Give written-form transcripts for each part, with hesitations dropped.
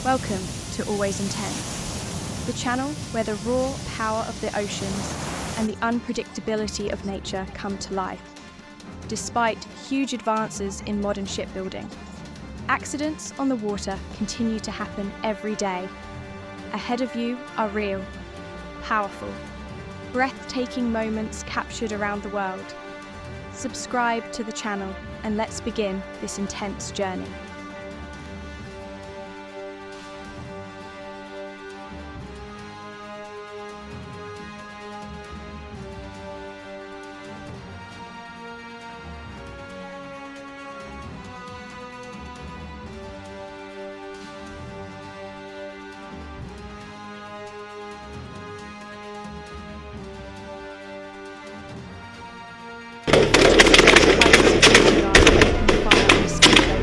Welcome to Always Intense, the channel where the raw power of the oceans and the unpredictability of nature come to life. Despite huge advances in modern shipbuilding, accidents on the water continue to happen every day. Ahead of you are real, powerful, breathtaking moments captured around the world. Subscribe to the channel and let's begin this intense journey.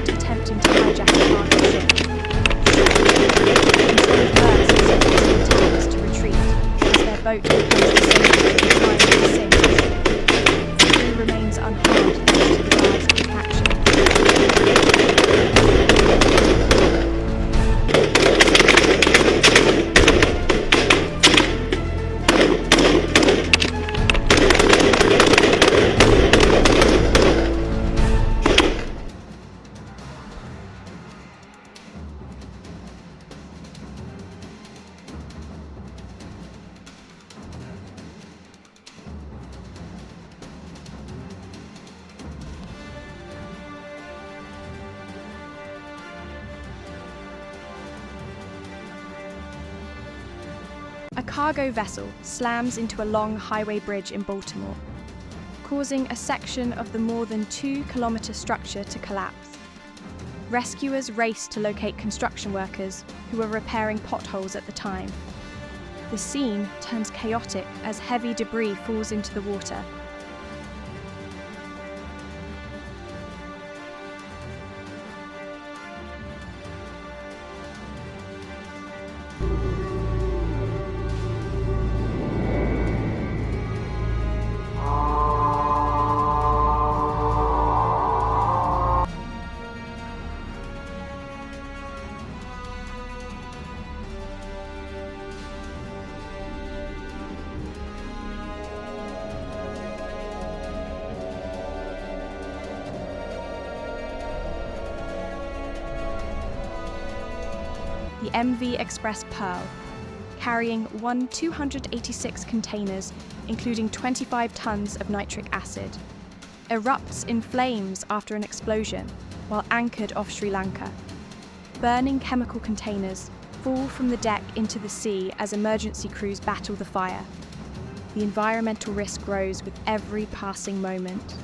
Attempting to hijack a cargo ship. Attempts to retreat as their boat becomes disabled and finally sinks. The crew remains unharmed thanks to the guard's quick action. A cargo vessel slams into a long highway bridge in Baltimore, causing a section of the more than 2-kilometer structure to collapse. Rescuers race to locate construction workers who were repairing potholes at the time. The scene turns chaotic as heavy debris falls into the water. The MV Express Pearl, carrying 286 containers, including 25 tons of nitric acid, erupts in flames after an explosion while anchored off Sri Lanka. Burning chemical containers fall from the deck into the sea as emergency crews battle the fire. The environmental risk grows with every passing moment.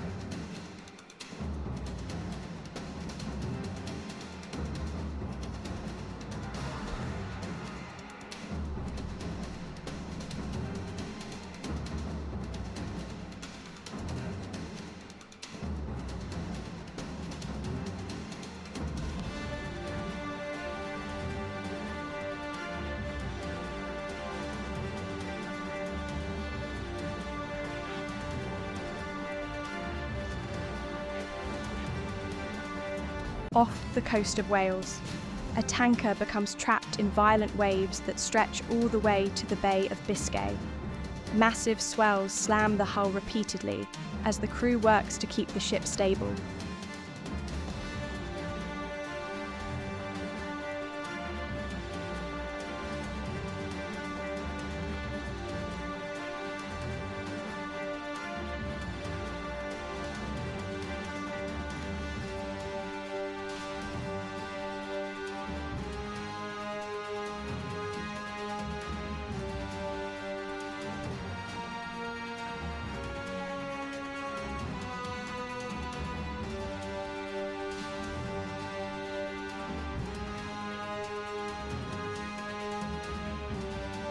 Off the coast of Wales, a tanker becomes trapped in violent waves that stretch all the way to the Bay of Biscay. Massive swells slam the hull repeatedly as the crew works to keep the ship stable.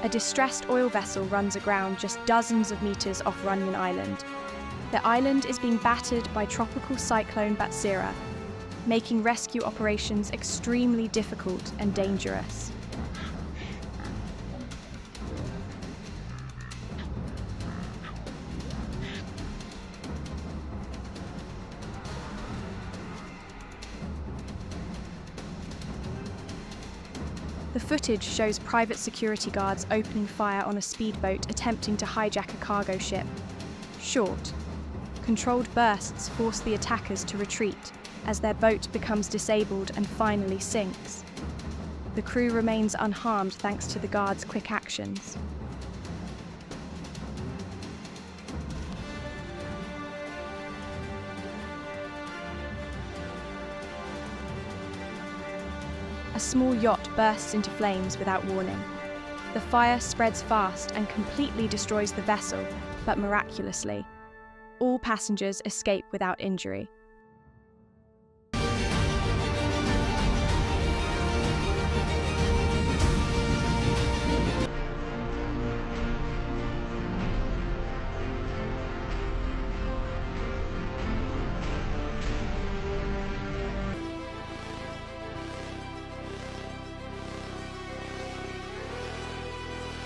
A distressed oil vessel runs aground just dozens of meters off Runyon Island. The island is being battered by tropical cyclone Batsira, making rescue operations extremely difficult and dangerous. The footage shows private security guards opening fire on a speedboat attempting to hijack a cargo ship. Short, controlled bursts force the attackers to retreat as their boat becomes disabled and finally sinks. The crew remains unharmed thanks to the guards' quick actions. A small yacht bursts into flames without warning. The fire spreads fast and completely destroys the vessel, but miraculously, all passengers escape without injury.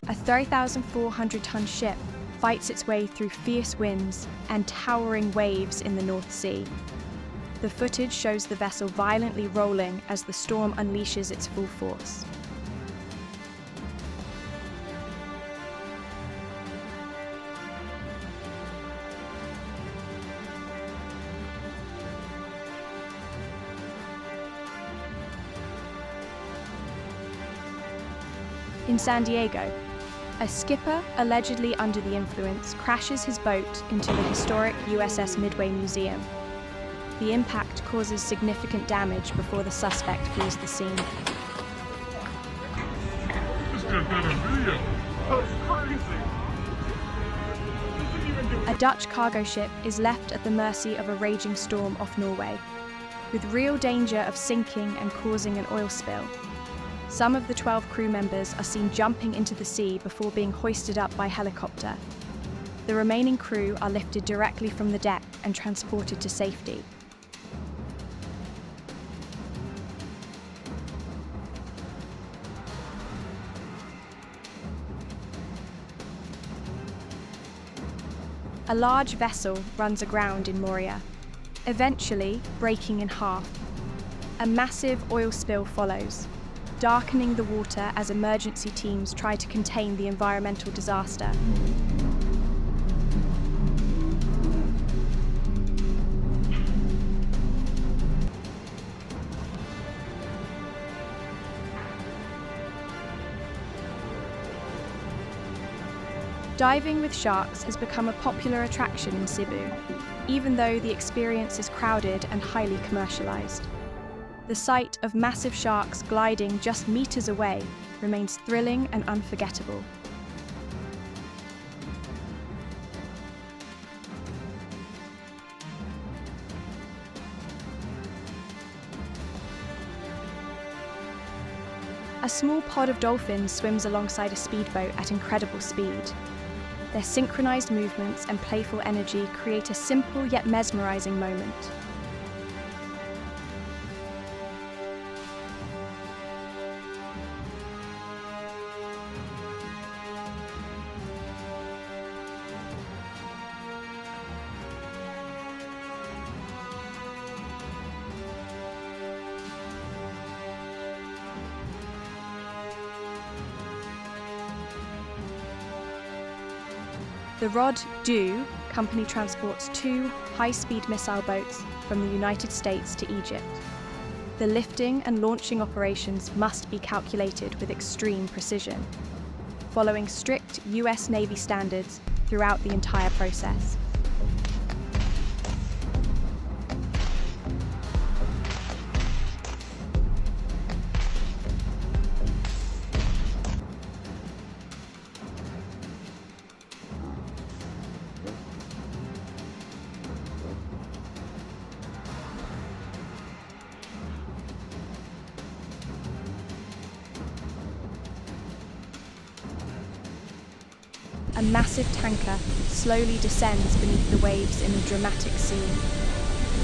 A 3,400-ton ship fights its way through fierce winds and towering waves in the North Sea. The footage shows the vessel violently rolling as the storm unleashes its full force. In San Diego, a skipper, allegedly under the influence, crashes his boat into the historic USS Midway Museum. The impact causes significant damage before the suspect flees the scene. A Dutch cargo ship is left at the mercy of a raging storm off Norway, with real danger of sinking and causing an oil spill. Some of the 12 crew members are seen jumping into the sea before being hoisted up by helicopter. The remaining crew are lifted directly from the deck and transported to safety. A large vessel runs aground in Moria, eventually breaking in half. A massive oil spill follows, darkening the water as emergency teams try to contain the environmental disaster. Diving with sharks has become a popular attraction in Cebu, even though the experience is crowded and highly commercialized. The sight of massive sharks gliding just meters away remains thrilling and unforgettable. A small pod of dolphins swims alongside a speedboat at incredible speed. Their synchronized movements and playful energy create a simple yet mesmerizing moment. The Rod Do company transports 2 high-speed missile boats from the United States to Egypt. The lifting and launching operations must be calculated with extreme precision, following strict US Navy standards throughout the entire process. A massive tanker slowly descends beneath the waves in a dramatic scene.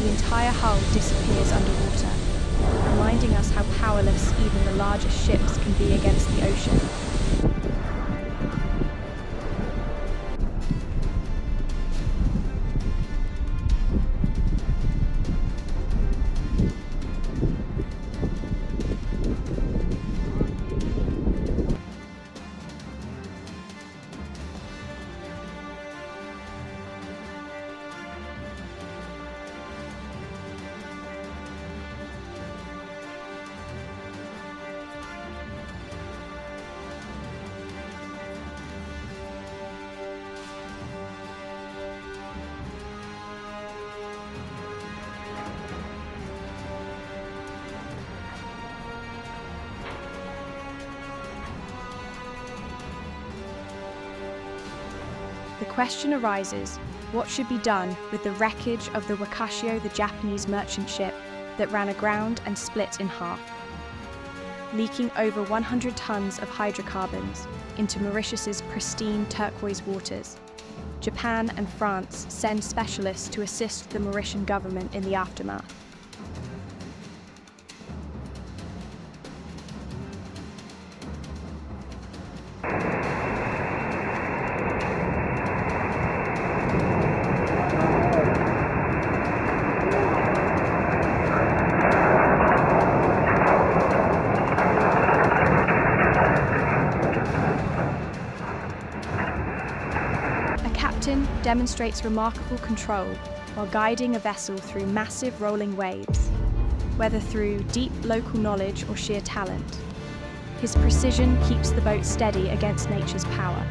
The entire hull disappears underwater, reminding us how powerless even the largest ships can be against the ocean. the question arises, what should be done with the wreckage of the Wakashio, the Japanese merchant ship that ran aground and split in half? Leaking over 100 tons of hydrocarbons into Mauritius's pristine turquoise waters, Japan and France send specialists to assist the Mauritian government in the aftermath. Demonstrates remarkable control while guiding a vessel through massive rolling waves, whether through deep local knowledge or sheer talent. His precision keeps the boat steady against nature's power.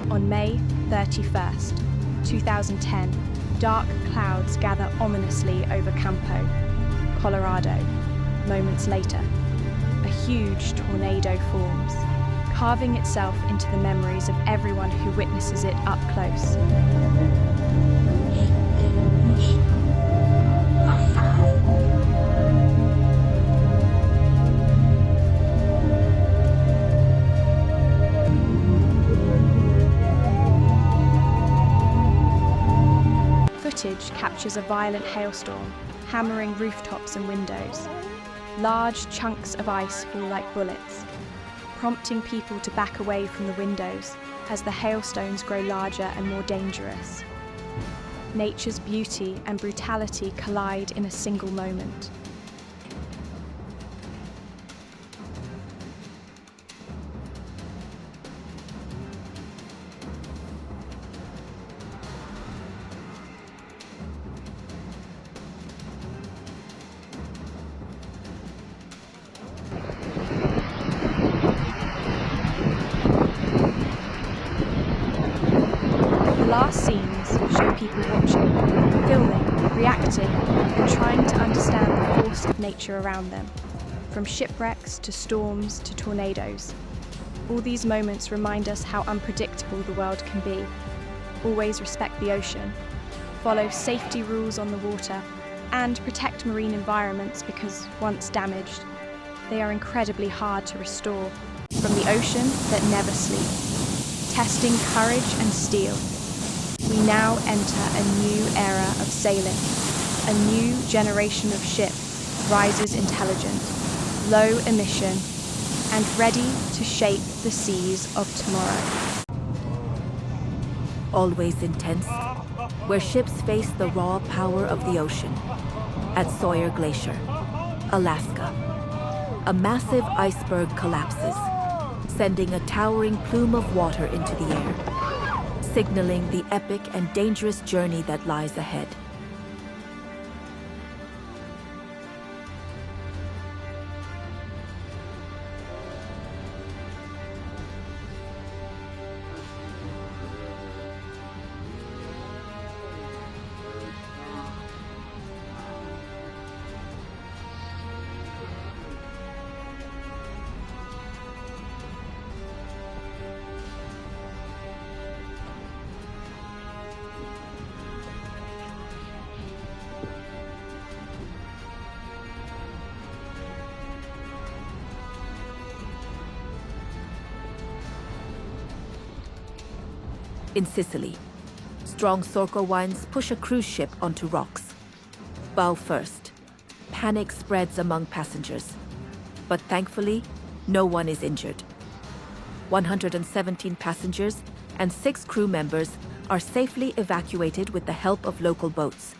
On May 31st, 2010, dark clouds gather ominously over Campo, Colorado. Moments later, a huge tornado forms, carving itself into the memories of everyone who witnesses it up close. Footage captures a violent hailstorm, hammering rooftops and windows. Large chunks of ice fall like bullets, prompting people to back away from the windows as the hailstones grow larger and more dangerous. Nature's beauty and brutality collide in a single moment. The last scenes show people watching, filming, reacting, and trying to understand the force of nature around them, from shipwrecks to storms to tornadoes. All these moments remind us how unpredictable the world can be. Always respect the ocean, follow safety rules on the water, and protect marine environments because, once damaged, they are incredibly hard to restore. From the ocean that never sleeps, testing courage and steel, we now enter a new era of sailing. A new generation of ship rises intelligent, low emission, and ready to shape the seas of tomorrow. Always intense, where ships face the raw power of the ocean. At Sawyer Glacier, Alaska, a massive iceberg collapses, sending a towering plume of water into the air, signaling the epic and dangerous journey that lies ahead. In Sicily, strong Sorco winds push a cruise ship onto rocks. Bow first, panic spreads among passengers. But thankfully, no one is injured. 117 passengers and 6 crew members are safely evacuated with the help of local boats.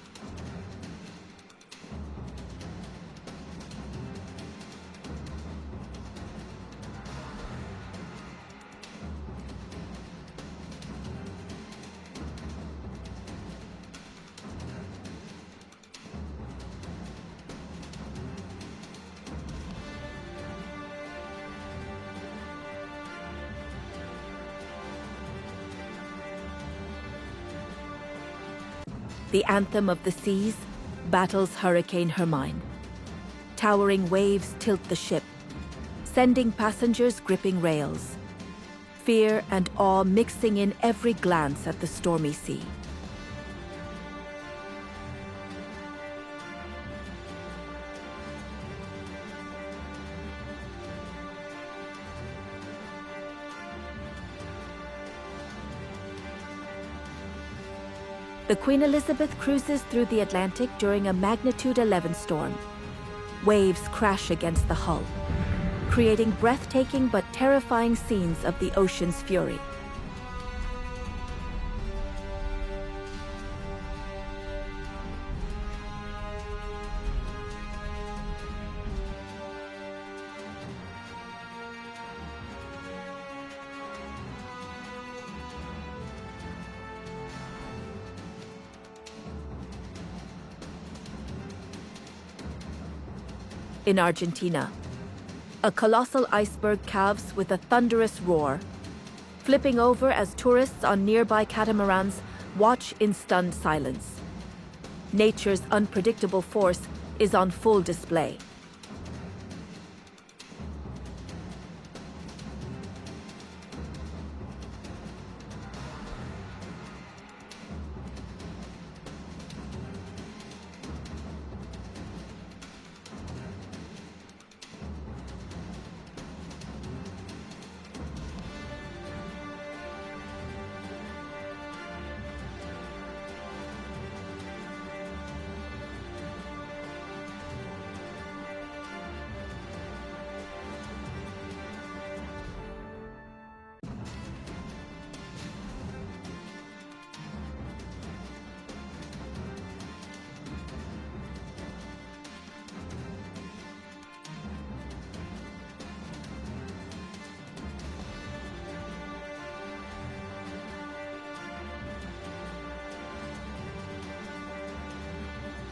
The anthem of the seas battles Hurricane Hermine. Towering waves tilt the ship, sending passengers gripping rails. Fear and awe mixing in every glance at the stormy sea. The Queen Elizabeth cruises through the Atlantic during a magnitude 11 storm. Waves crash against the hull, creating breathtaking but terrifying scenes of the ocean's fury. In Argentina, a colossal iceberg calves with a thunderous roar, flipping over as tourists on nearby catamarans watch in stunned silence. Nature's unpredictable force is on full display.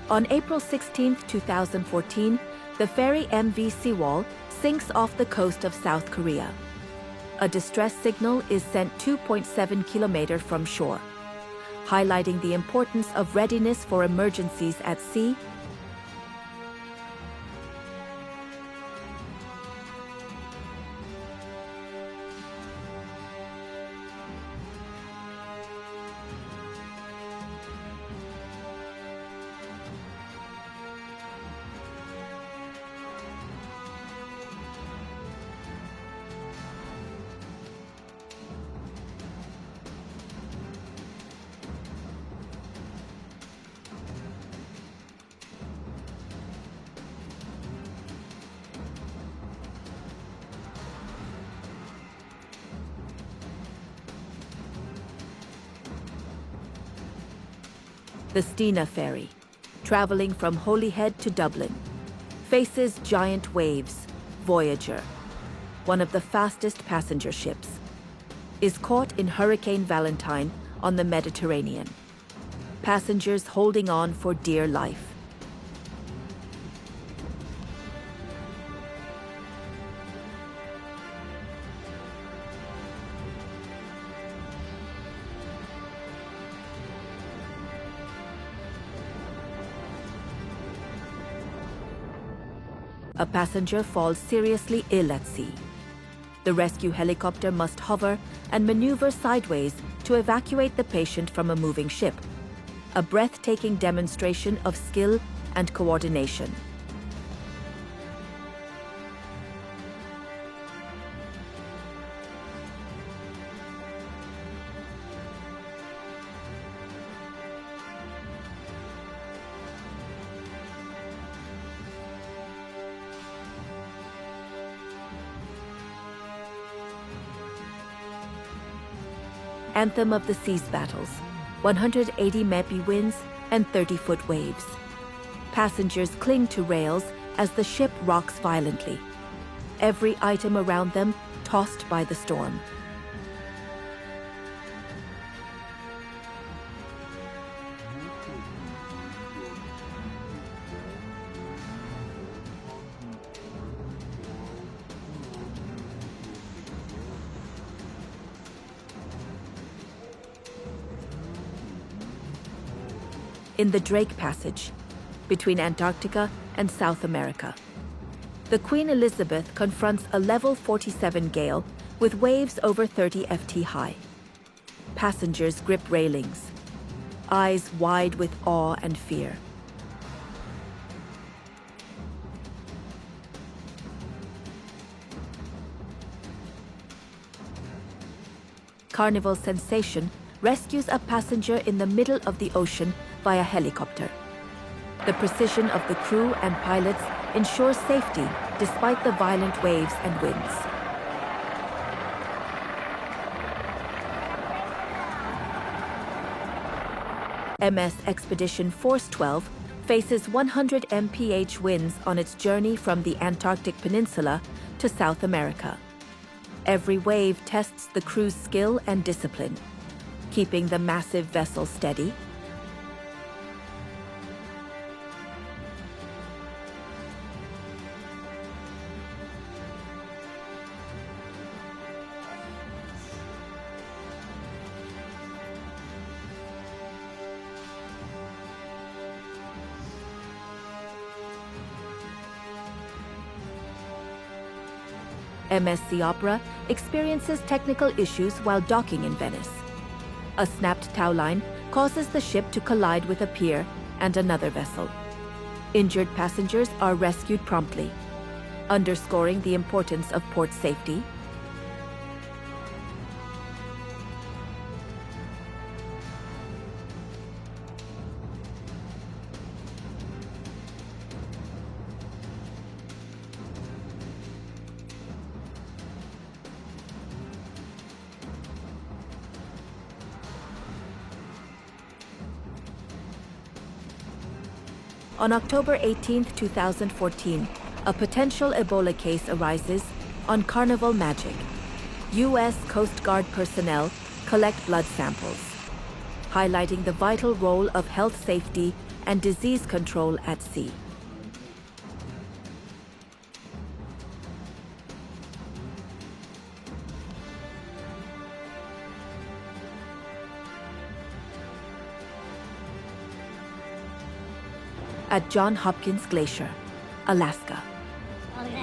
On April 16, 2014, the ferry MV Seawall sinks off the coast of South Korea. A distress signal is sent 2.7 kilometers from shore, highlighting the importance of readiness for emergencies at sea. The Stena ferry, traveling from Holyhead to Dublin, faces giant waves. Voyager, one of the fastest passenger ships, is caught in Hurricane Valentine on the Mediterranean. Passengers holding on for dear life. A passenger falls seriously ill at sea. The rescue helicopter must hover and maneuver sideways to evacuate the patient from a moving ship. A breathtaking demonstration of skill and coordination. Anthem of the Seas battles, 180 mph winds and 30-foot waves. Passengers cling to rails as the ship rocks violently, every item around them tossed by the storm. in the Drake Passage, between Antarctica and South America. The Queen Elizabeth confronts a level 47 gale with waves over 30 ft high. Passengers grip railings, eyes wide with awe and fear. Carnival Sensation rescues a passenger in the middle of the ocean via helicopter. The precision of the crew and pilots ensures safety despite the violent waves and winds. MS Expedition Force 12 faces 100 mph winds on its journey from the Antarctic Peninsula to South America. Every wave tests the crew's skill and discipline, keeping the massive vessel steady. MS ICEBREAKERS experiences technical issues while docking in Venice. A snapped tow line causes the ship to collide with a pier and another vessel. Injured passengers are rescued promptly, underscoring the importance of port safety. On October 18, 2014, a potential Ebola case arises on Carnival Magic. U.S. Coast Guard personnel collect blood samples, highlighting the vital role of health safety and disease control at sea. At Johns Hopkins Glacier, Alaska,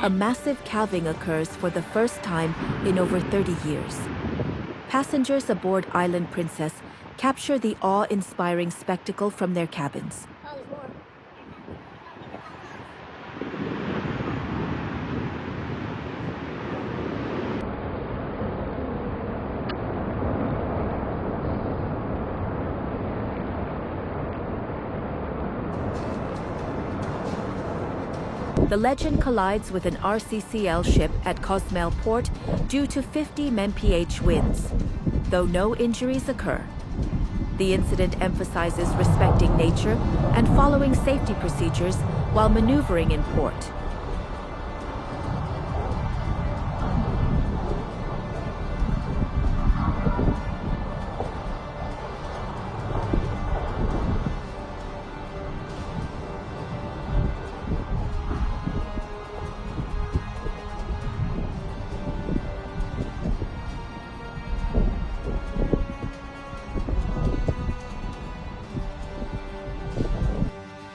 a massive calving occurs for the first time in over 30 years. Passengers aboard Island Princess capture the awe-inspiring spectacle from their cabins. The Legend collides with an RCCL ship at Cozumel Port due to 50 mph winds, though no injuries occur. The incident emphasizes respecting nature and following safety procedures while maneuvering in port.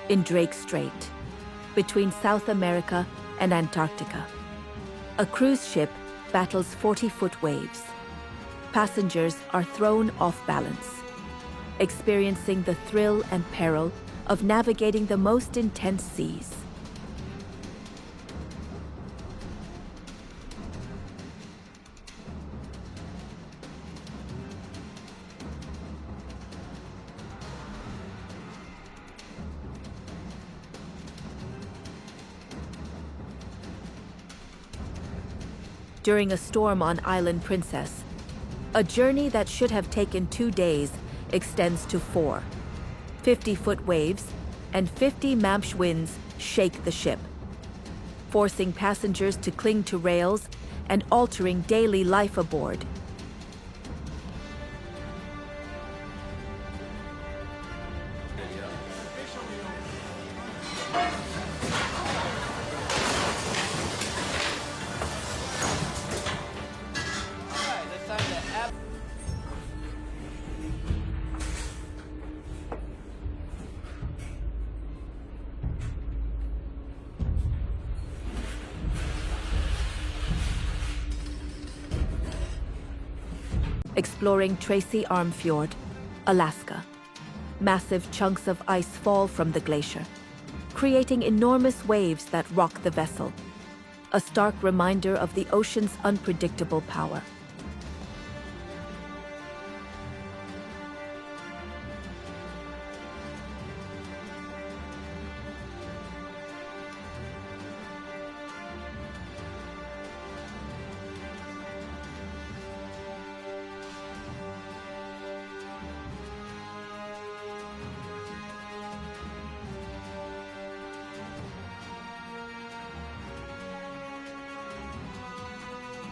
In Drake Strait, between South America and Antarctica, a cruise ship battles 40-foot waves. Passengers are thrown off balance, experiencing the thrill and peril of navigating the most intense seas. During a storm on Island Princess, a journey that should have taken 2 days extends to 4. 50-foot waves and 50 mph winds shake the ship, forcing passengers to cling to rails and altering daily life aboard. exploring Tracy Arm Fjord, Alaska. Massive chunks of ice fall from the glacier, creating enormous waves that rock the vessel, a stark reminder of the ocean's unpredictable power.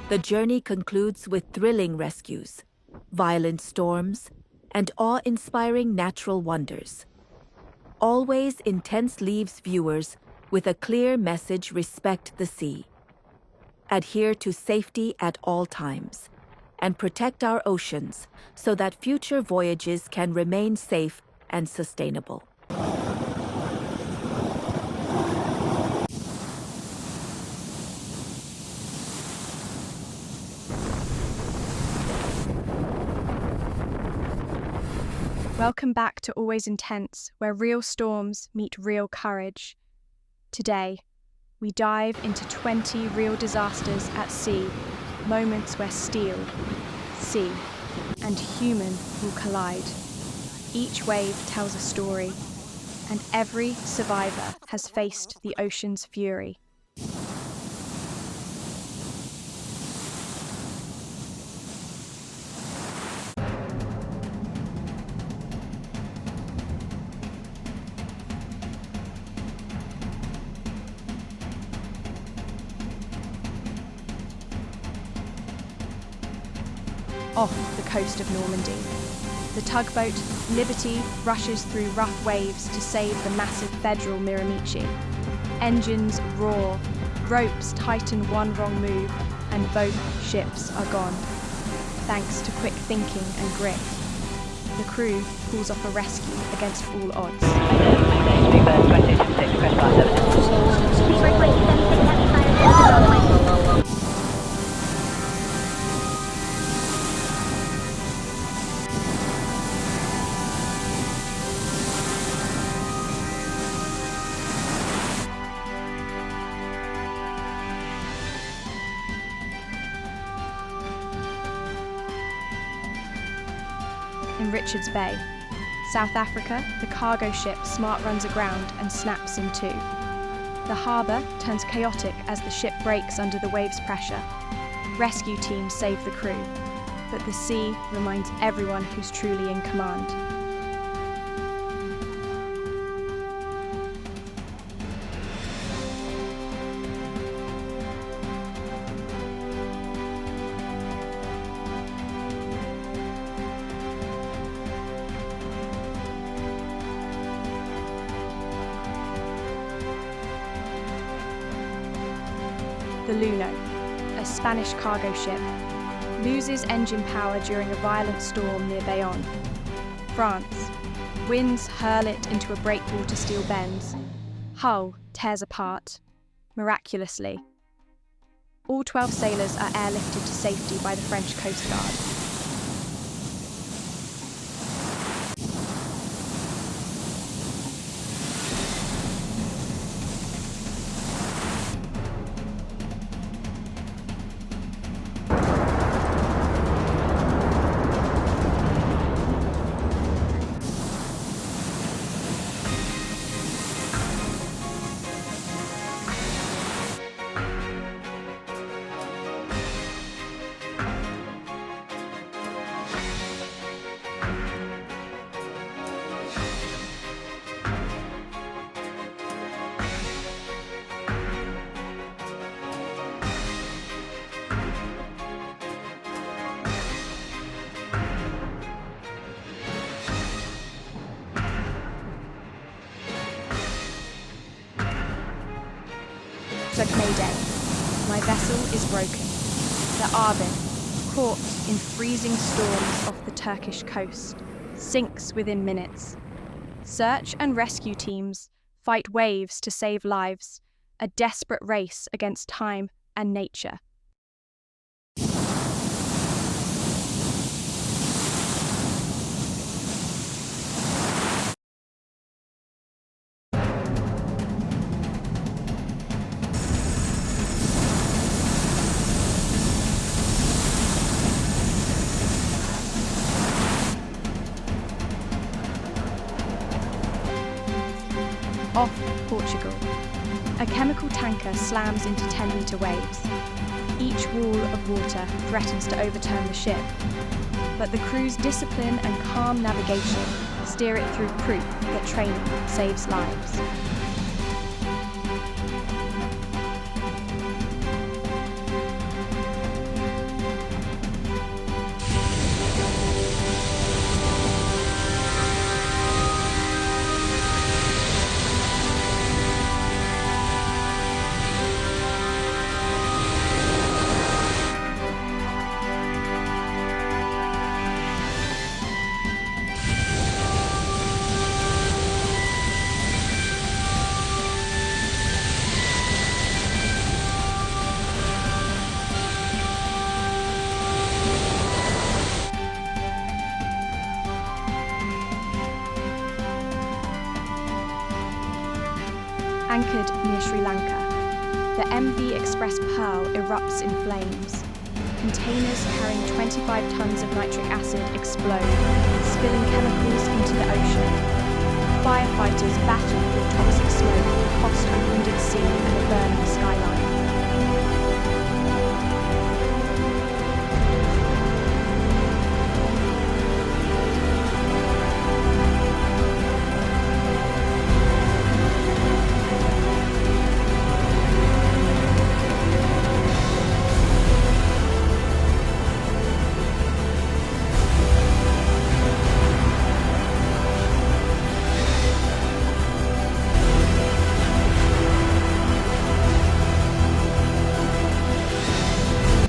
The journey concludes with thrilling rescues, violent storms, and awe-inspiring natural wonders. Always Intense leaves viewers with a clear message: respect the sea. Adhere to safety at all times, and protect our oceans so that future voyages can remain safe and sustainable. Welcome back to Always Intense, where real storms meet real courage. Today, we dive into 20 real disasters at sea, moments where steel, sea, and human will collide. Each wave tells a story, and every survivor has faced the ocean's fury. Off the coast of Normandy, the tugboat Liberty rushes through rough waves to save the massive Federal Miramichi. Engines roar, ropes tighten one wrong move, and both ships are gone. Thanks to quick thinking and grit, the crew pulls off a rescue against all odds. In Richards Bay, South Africa, the cargo ship Smart runs aground and snaps in two. The harbour turns chaotic as the ship breaks under the waves' pressure. Rescue teams save the crew, but the sea reminds everyone who's truly in command. The Luno, a Spanish cargo ship, loses engine power during a violent storm near Bayonne, France. Winds hurl it into a breakwater steel bends. Hull tears apart, miraculously. All 12 sailors are airlifted to safety by the French Coast Guard. Mayday. My vessel is broken. The Arvin, caught in freezing storms off the Turkish coast, sinks within minutes. Search and rescue teams fight waves to save lives, a desperate race against time and nature. Off Portugal, a chemical tanker slams into 10-metre waves. Each wall of water threatens to overturn the ship, but the crew's discipline and calm navigation steer it through proof that training saves lives. Anchored near Sri Lanka, the MV Express Pearl erupts in flames. Containers carrying 25 tons of nitric acid explode, spilling chemicals into the ocean. Firefighters battle through toxic smoke across a wounded sea and a burning skyline.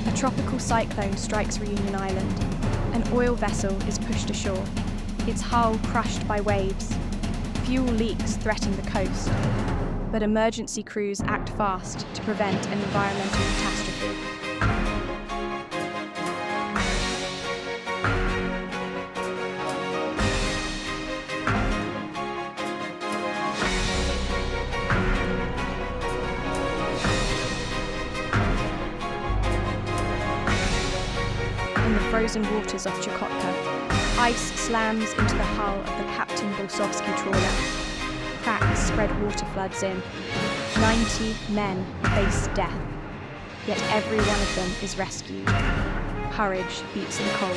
A tropical cyclone strikes Reunion Island. An oil vessel is pushed ashore, its hull crushed by waves. Fuel leaks threaten the coast, but emergency crews act fast to prevent an environmental catastrophe. In the frozen waters off Chukotka, ice slams into the hull of the Captain Bolsovsky trawler. Cracks spread water floods in. 90 men face death, yet every one of them is rescued. Courage beats the cold.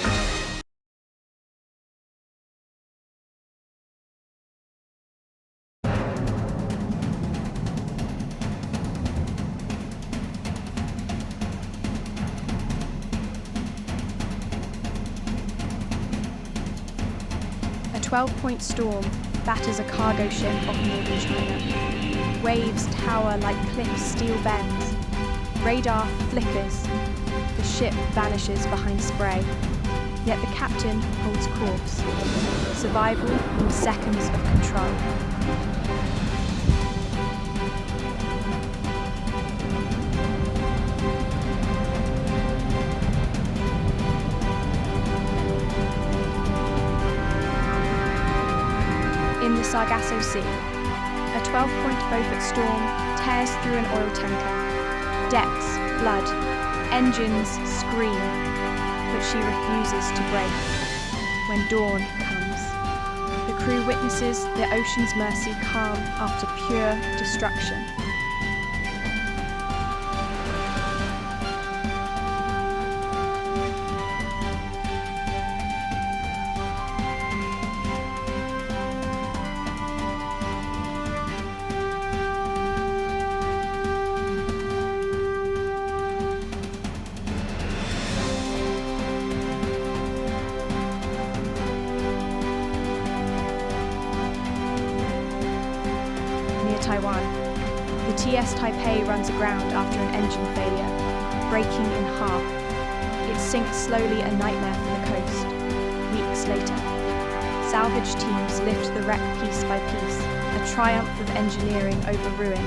A 12-point storm batters a cargo ship off northern China. Waves tower like cliffs steel bends. Radar flickers. The ship vanishes behind spray. Yet the captain holds course. Survival in seconds of control. In the Sargasso Sea, a 12-point Beaufort storm tears through an oil tanker. Decks flood, engines scream, but she refuses to break. When dawn comes, the crew witnesses the ocean's mercy calm after pure destruction. Taiwan. The TS Taipei runs aground after an engine failure, breaking in half. It sinks slowly, a nightmare for the coast. Weeks later, salvage teams lift the wreck piece by piece, a triumph of engineering over ruin.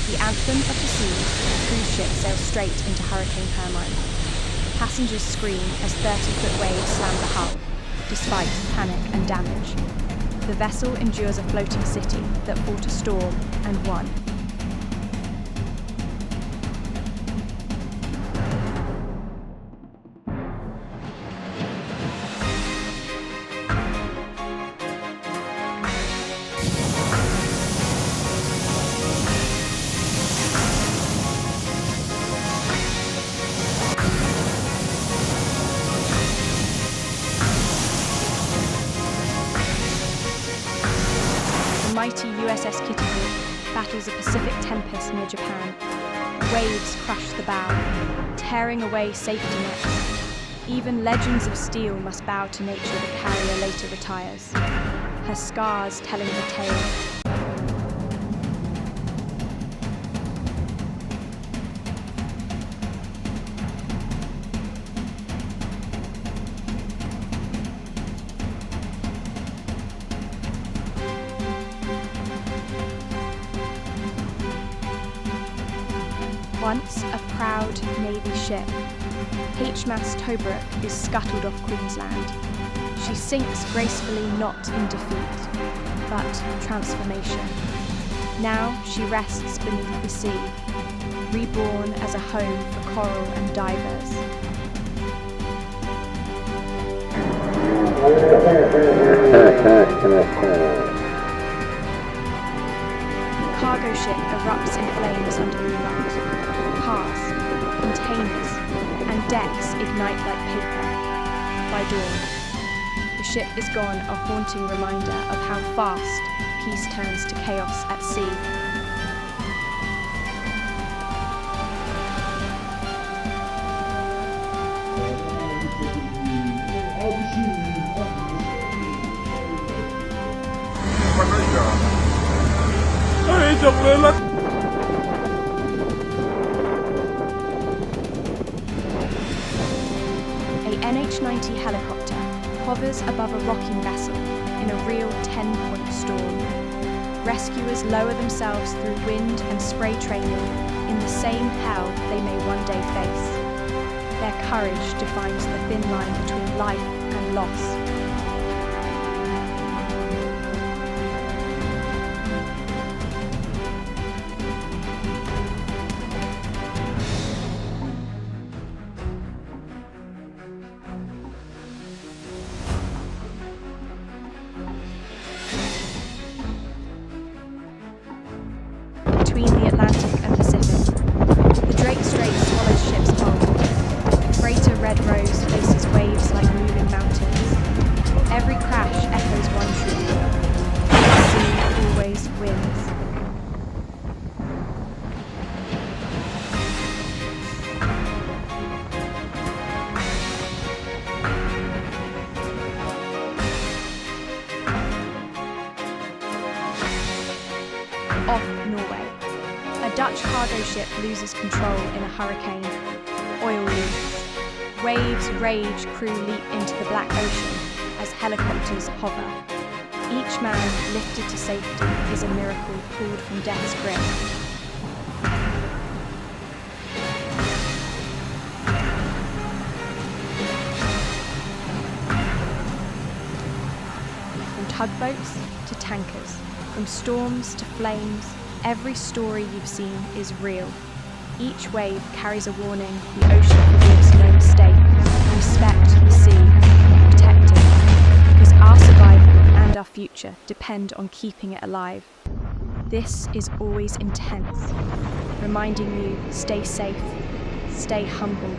The anthem of the seas, a cruise ship sails straight into Hurricane Hermine. Passengers scream as 30-foot waves slam the hull, despite panic and damage. The vessel endures a floating city that fought a storm and won. mighty USS Kitty Hawk battles a Pacific tempest near Japan. Waves crush the bow, tearing away safety nets. Even legends of steel must bow to nature. The carrier later retires, her scars telling her tale. Once a proud Navy ship, HMAS Tobruk is scuttled off Queensland. She sinks gracefully, not in defeat, but transformation. Now she rests beneath the sea, reborn as a home for coral and divers. The cargo ship erupts in flames under moonlight. Cars, containers, and decks ignite like paper. By dawn, the ship is gone, a haunting reminder of how fast peace turns to chaos at sea. A NH-90 helicopter hovers above a rocking vessel in a real 10-point storm. Rescuers lower themselves through wind and spray training in the same hell they may one day face. Their courage defines the thin line between life and loss. Between the Atlantic and Pacific, the Drake Strait swallows ships whole. Freighter Red Rose faces waves like moving mountains. Every crash echoes one truth: the sea always wins. Off Norway, a Dutch cargo ship loses control in a hurricane. Oil leaks. Waves rage, crew leap into the black ocean as helicopters hover. Each man lifted to safety is a miracle pulled from death's grip. From tugboats to tankers, from storms to flames, every story you've seen is real. Each wave carries a warning: the ocean forgives no mistake. Respect the sea, protect it, because our survival and our future depend on keeping it alive. This is Always Intense, reminding you: stay safe, stay humble,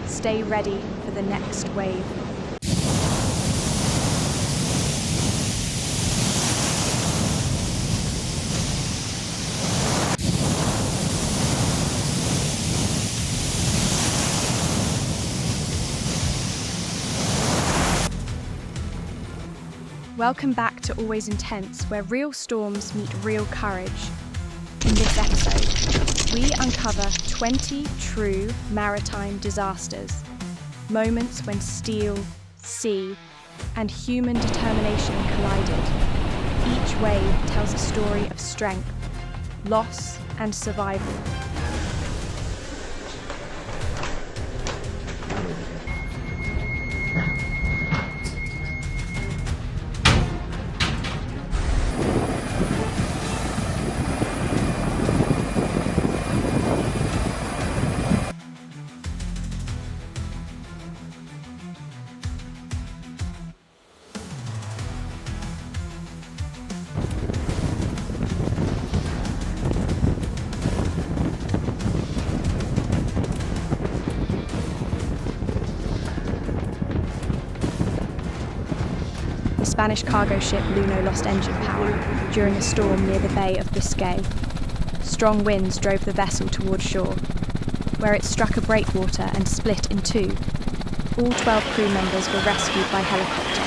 stay ready for the next wave. Welcome back to Always Intense, where real storms meet real courage. In this episode, we uncover 20 true maritime disasters, moments when steel, sea, and human determination collided. Each wave tells a story of strength, loss, and survival. Spanish cargo ship Luno lost engine power during a storm near the Bay of Biscay. Strong winds drove the vessel toward shore, where it struck a breakwater and split in two. All 12 crew members were rescued by helicopter.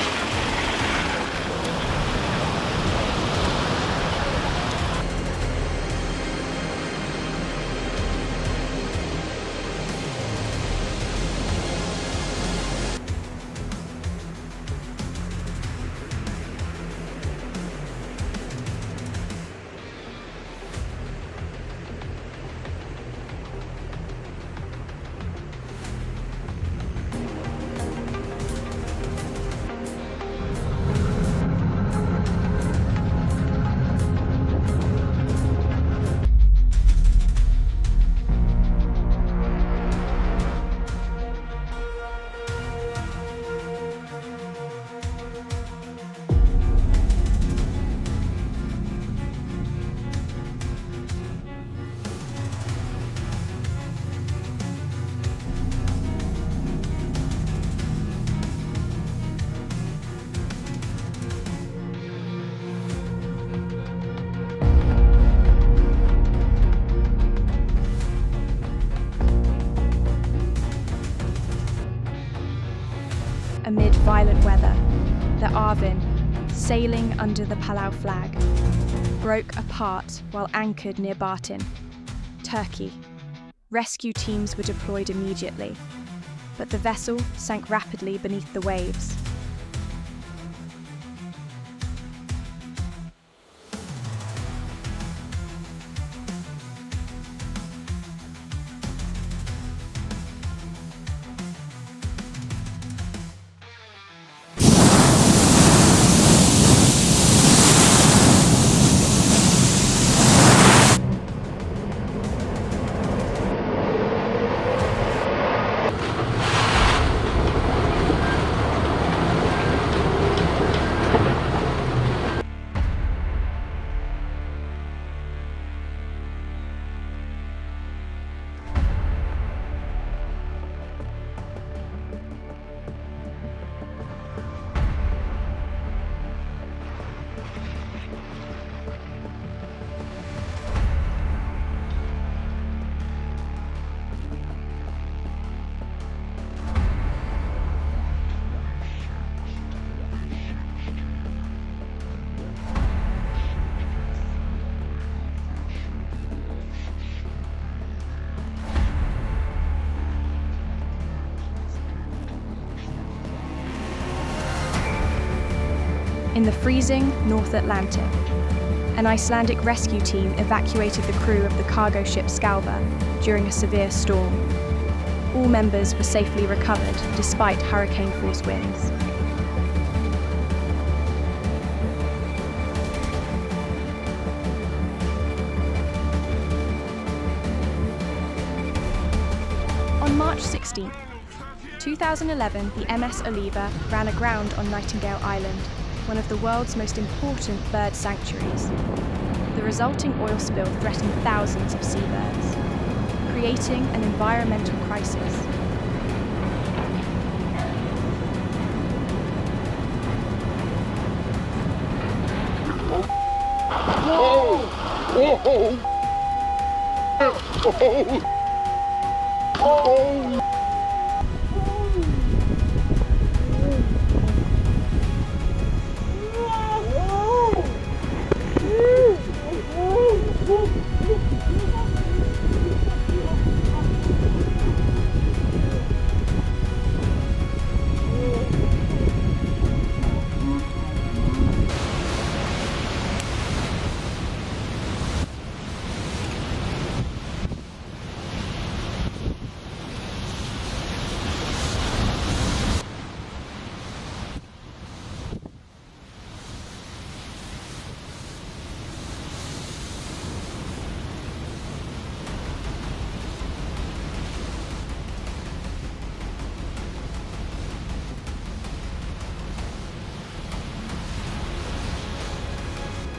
Amid violent weather, the Arvin, sailing under the Palau flag, broke apart while anchored near Bartin, Turkey. Rescue teams were deployed immediately, but the vessel sank rapidly beneath the waves. In the freezing North Atlantic, an Icelandic rescue team evacuated the crew of the cargo ship Skálva during a severe storm. All members were safely recovered despite hurricane-force winds. On March 16, 2011, the MS Oliva ran aground on Nightingale Island, one of the world's most important bird sanctuaries. The resulting oil spill threatened thousands of seabirds, creating an environmental crisis.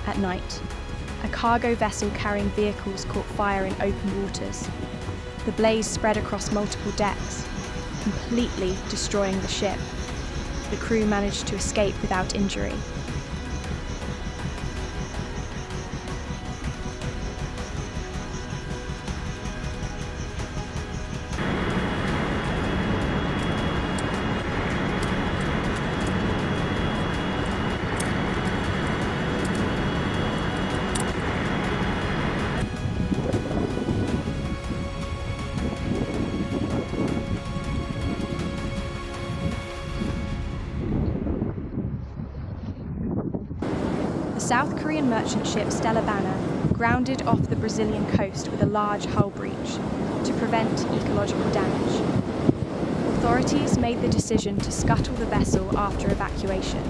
At night, a cargo vessel carrying vehicles caught fire in open waters. The blaze spread across multiple decks, completely destroying the ship. the crew managed to escape without injury. The South Korean merchant ship Stella Banner grounded off the Brazilian coast with a large hull breach to prevent ecological damage. Authorities made the decision to scuttle the vessel after evacuation.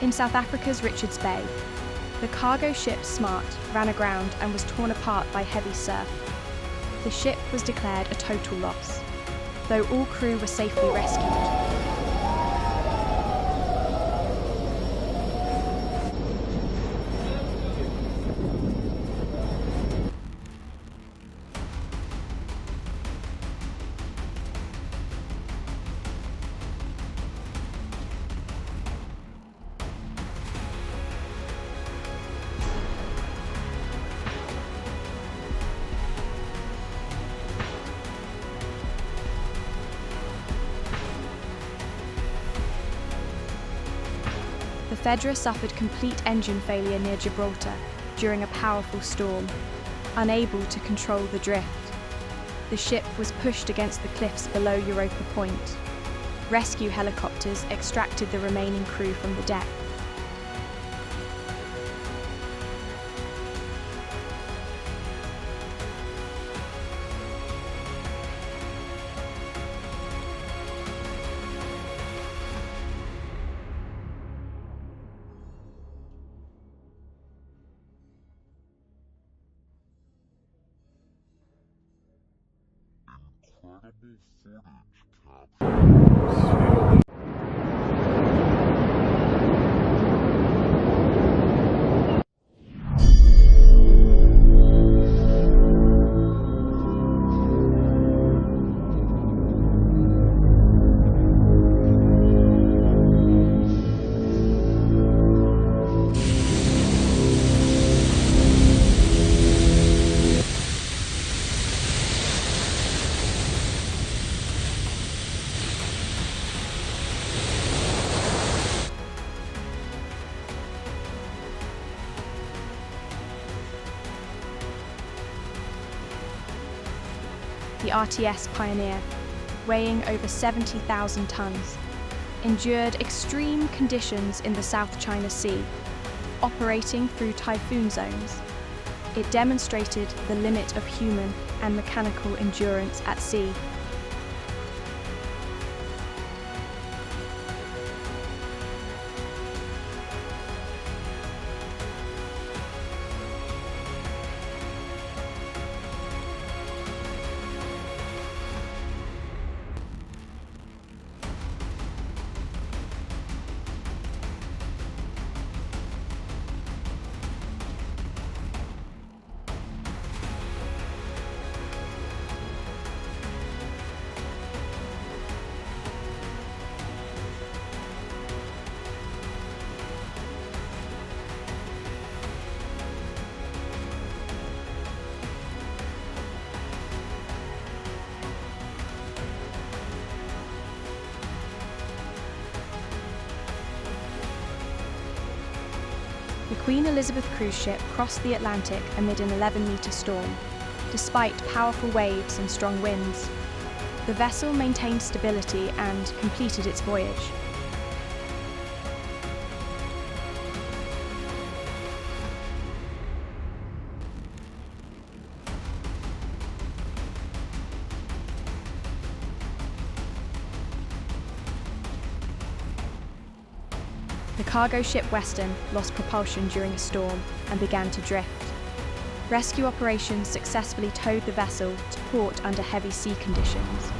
In South Africa's Richards Bay, the cargo ship Smart ran aground and was torn apart by heavy surf. The ship was declared a total loss, though all crew were safely rescued. The Fedra suffered complete engine failure near Gibraltar during a powerful storm, unable to control the drift. The ship was pushed against the cliffs below Europa Point. Rescue helicopters extracted the remaining crew from the deck. Incredible footage captured. The RTS Pioneer, weighing over 70,000 tons, endured extreme conditions in the South China Sea, operating through typhoon zones. It demonstrated the limit of human and mechanical endurance at sea. The Queen Elizabeth cruise ship crossed the Atlantic amid an 11-metre storm, despite powerful waves and strong winds. The vessel maintained stability and completed its voyage. The cargo ship Western lost propulsion during a storm and began to drift. Rescue operations successfully towed the vessel to port under heavy sea conditions.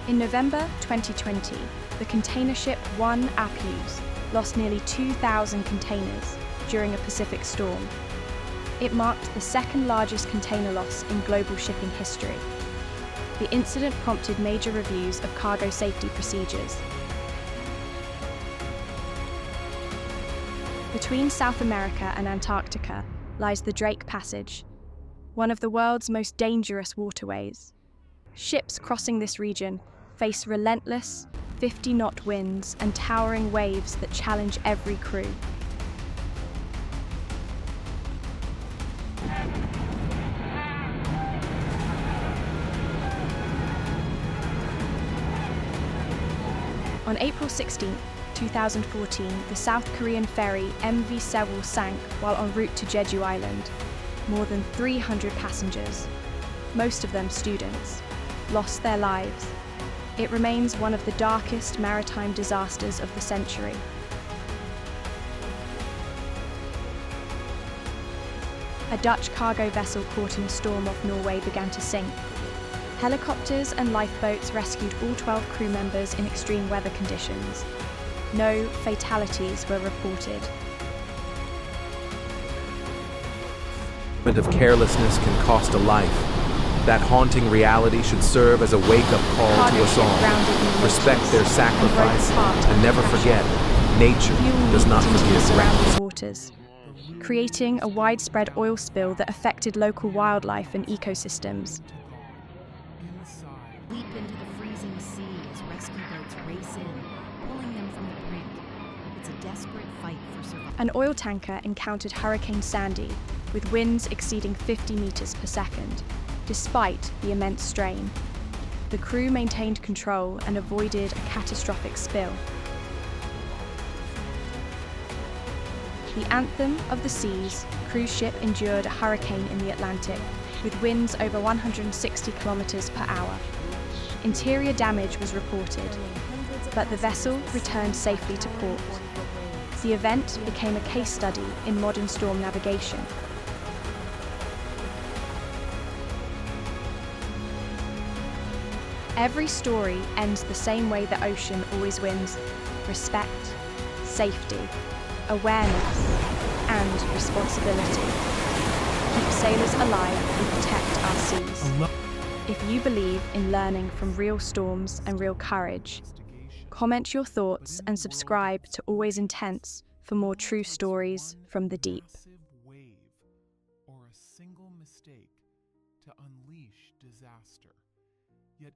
In November 2020, the container ship Apus lost nearly 2,000 containers during a Pacific storm. It marked the second largest container loss in global shipping history. The incident prompted major reviews of cargo safety procedures. Between South America and Antarctica lies the Drake Passage, one of the world's most dangerous waterways. Ships crossing this region face relentless 50-knot winds and towering waves that challenge every crew. On April 16, 2014, the South Korean ferry MV Sewol sank while en route to Jeju Island. More than 300 passengers, most of them students, lost their lives. It remains one of the darkest maritime disasters of the century. A Dutch cargo vessel caught in a storm off Norway began to sink. Helicopters and lifeboats rescued all 12 crew members in extreme weather conditions. No fatalities were reported. A moment of carelessness can cost a life. That haunting reality should serve as a wake-up call to us all. Respect their sacrifice and never forget, nature does not forgive surrounding waters, creating a widespread oil spill that affected local wildlife and ecosystems. Leap into the freezing sea as rescue boats race in, pulling them from the brink. It's a desperate fight for survival. An oil tanker encountered Hurricane Sandy with winds exceeding 50 meters per second. Despite the immense strain, the crew maintained control and avoided a catastrophic spill. The anthem of the seas, cruise ship endured a hurricane in the Atlantic with winds over 160 kilometers per hour. Interior damage was reported, but the vessel returned safely to port. The event became a case study in modern storm navigation. Every story ends the same way the ocean always wins: respect, safety, awareness, and responsibility. Keep sailors alive and protect our seas. If you believe in learning from real storms and real courage, comment your thoughts and subscribe to Always Intense for more true stories from the deep. Wave or a single mistake to unleash disaster. Yet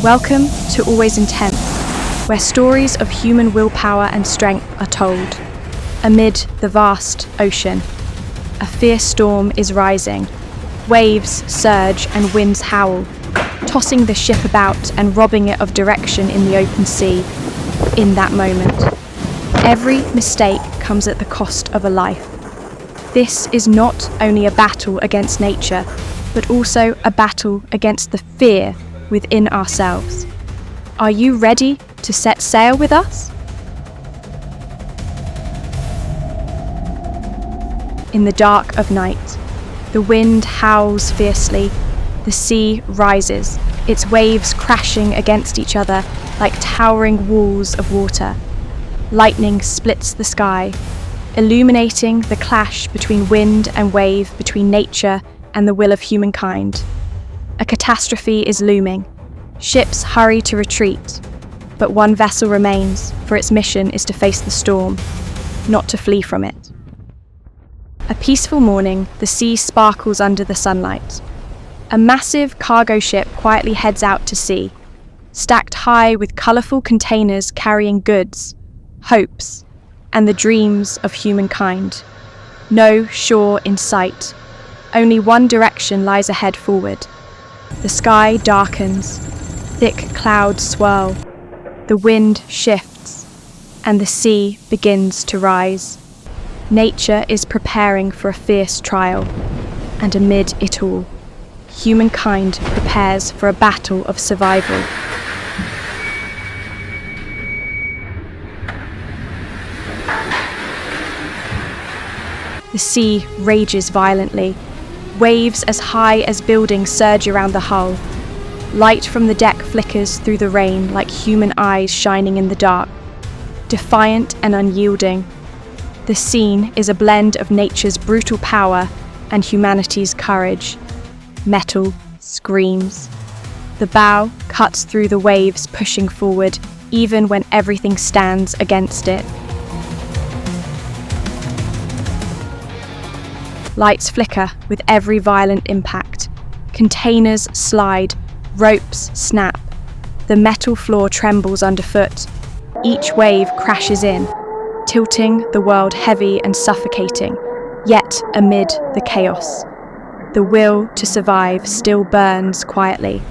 Welcome to Always Intense, where stories of human willpower and strength are told. Amid the vast ocean, a fierce storm is rising. Waves surge and winds howl, tossing the ship about and robbing it of direction in the open sea. In that moment, every mistake comes at the cost of a life. This is not only a battle against nature, but also a battle against the fear within ourselves. Are you ready to set sail with us? In the dark of night, the wind howls fiercely, the sea rises, its waves crashing against each other like towering walls of water. Lightning splits the sky, illuminating the clash between wind and wave, between nature and the will of humankind. A catastrophe is looming. Ships hurry to retreat, but one vessel remains, for its mission is to face the storm, not to flee from it. A peaceful morning, the sea sparkles under the sunlight. A massive cargo ship quietly heads out to sea, stacked high with colourful containers carrying goods, hopes, and the dreams of humankind. No shore in sight. Only one direction lies ahead forward. The sky darkens, thick clouds swirl, the wind shifts, and the sea begins to rise. Nature is preparing for a fierce trial, and amid it all, humankind prepares for a battle of survival. The sea rages violently. Waves as high as buildings surge around the hull. Light from the deck flickers through the rain like human eyes shining in the dark. Defiant and unyielding, the scene is a blend of nature's brutal power and humanity's courage. Metal screams. The bow cuts through the waves, pushing forward, even when everything stands against it. Lights flicker with every violent impact. Containers slide, ropes snap. The metal floor trembles underfoot. Each wave crashes in, tilting the world heavy and suffocating. Yet, amid the chaos, the will to survive still burns quietly.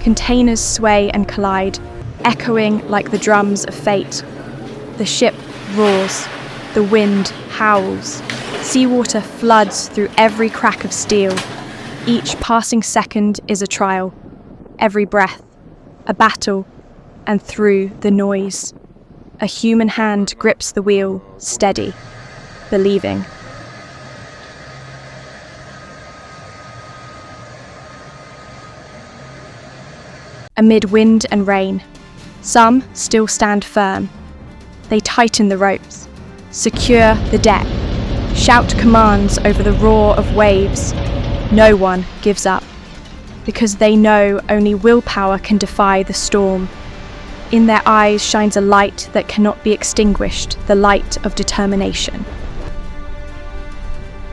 Containers sway and collide, echoing like the drums of fate. The ship roars, the wind howls, seawater floods through every crack of steel. Each passing second is a trial, every breath, a battle, and through the noise, a human hand grips the wheel, steady, believing. Amid wind and rain, some still stand firm. They tighten the ropes, secure the deck, shout commands over the roar of waves. No one gives up, because they know only willpower can defy the storm. In their eyes shines a light that cannot be extinguished, the light of determination.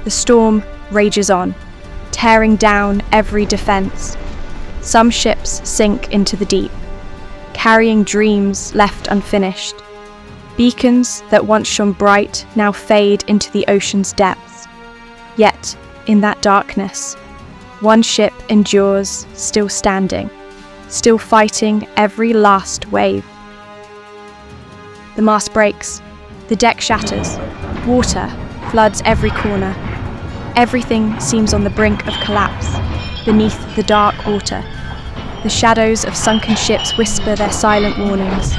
The storm rages on, tearing down every defense. Some ships sink into the deep, carrying dreams left unfinished. Beacons that once shone bright now fade into the ocean's depths. Yet, in that darkness, one ship endures, still standing, still fighting every last wave. The mast breaks, the deck shatters, water floods every corner. Everything seems on the brink of collapse, beneath the dark water. The shadows of sunken ships whisper their silent warnings.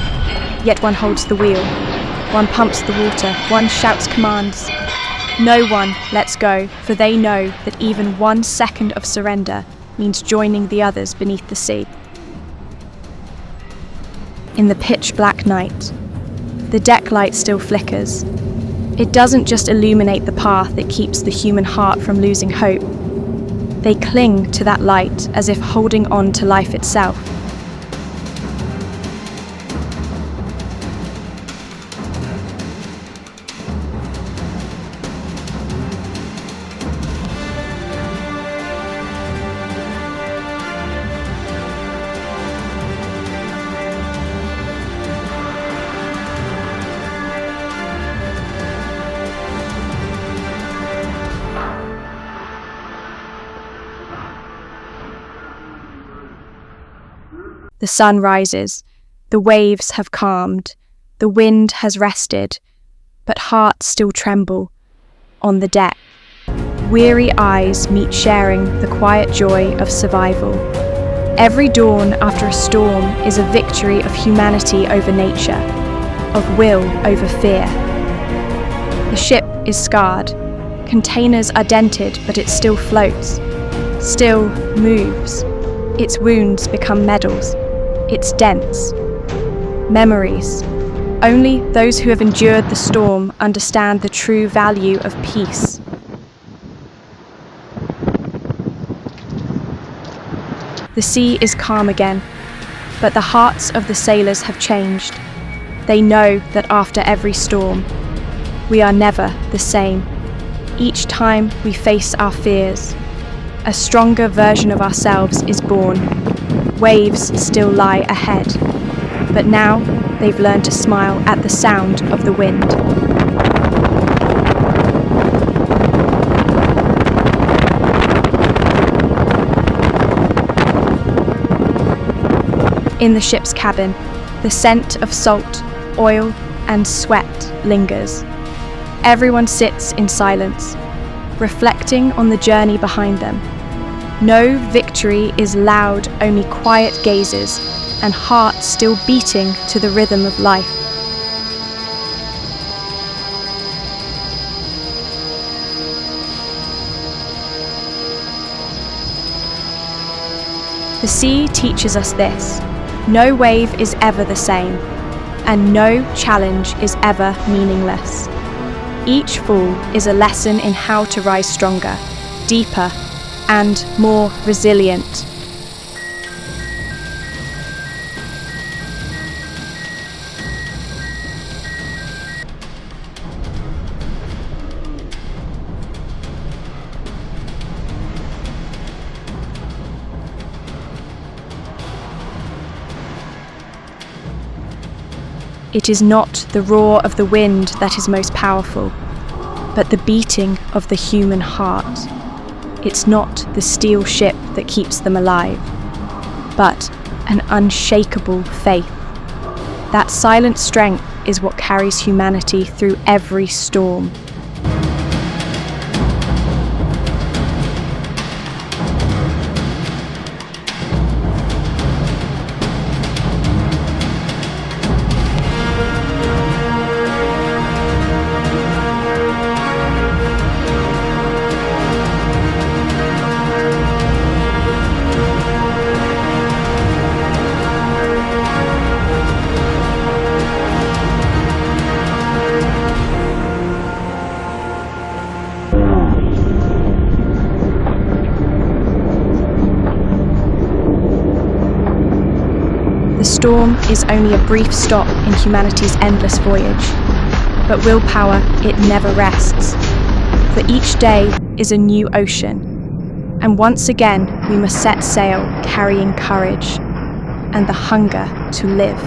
Yet one holds the wheel, one pumps the water, one shouts commands. No one lets go, for they know that even 1 second of surrender means joining the others beneath the sea. In the pitch-black night, the deck light still flickers. It doesn't just illuminate the path, it keeps the human heart from losing hope. They cling to that light as if holding on to life itself. The sun rises, the waves have calmed, the wind has rested, but hearts still tremble on the deck. Weary eyes meet sharing the quiet joy of survival. Every dawn after a storm is a victory of humanity over nature, of will over fear. The ship is scarred, containers are dented, but it still floats, still moves. Its wounds become medals. Its dents memories. Only those who have endured the storm understand the true value of peace. The sea is calm again, but the hearts of the sailors have changed. They know that after every storm, we are never the same. Each time we face our fears, a stronger version of ourselves is born. Waves still lie ahead, but now they've learned to smile at the sound of the wind. In the ship's cabin, the scent of salt, oil, and sweat lingers. Everyone sits in silence, reflecting on the journey behind them. No victory is loud, only quiet gazes, and hearts still beating to the rhythm of life. The sea teaches us this: no wave is ever the same, and no challenge is ever meaningless. Each fall is a lesson in how to rise stronger, deeper, and more resilient. It is not the roar of the wind that is most powerful, but the beating of the human heart. It's not the steel ship that keeps them alive, but an unshakable faith. That silent strength is what carries humanity through every storm. The storm is only a brief stop in humanity's endless voyage, but willpower, it never rests. For each day is a new ocean, and once again we must set sail carrying courage and the hunger to live.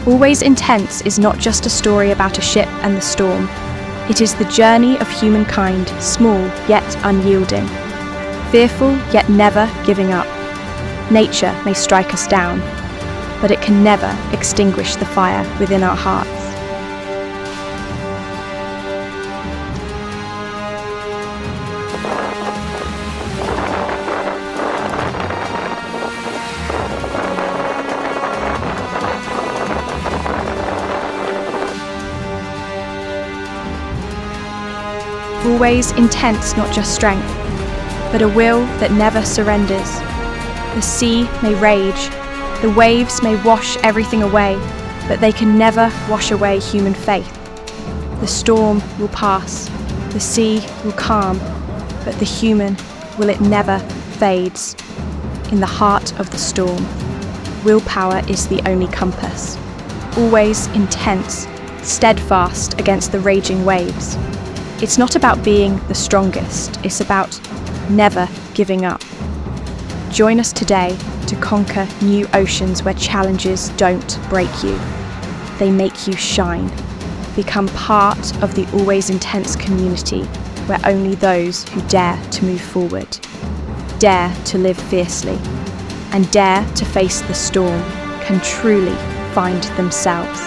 Always Intense is not just a story about a ship and the storm. It is the journey of humankind, small yet unyielding, fearful yet never giving up. Nature may strike us down, but it can never extinguish the fire within our hearts. Always intense, not just strength, but a will that never surrenders. The sea may rage, the waves may wash everything away, but they can never wash away human faith. The storm will pass, the sea will calm, but the human it never fades. In the heart of the storm, willpower is the only compass. Always intense, steadfast against the raging waves. It's not about being the strongest, it's about never giving up. Join us today to conquer new oceans where challenges don't break you. They make you shine. Become part of the Always Intense community where only those who dare to move forward, dare to live fiercely, and dare to face the storm can truly find themselves.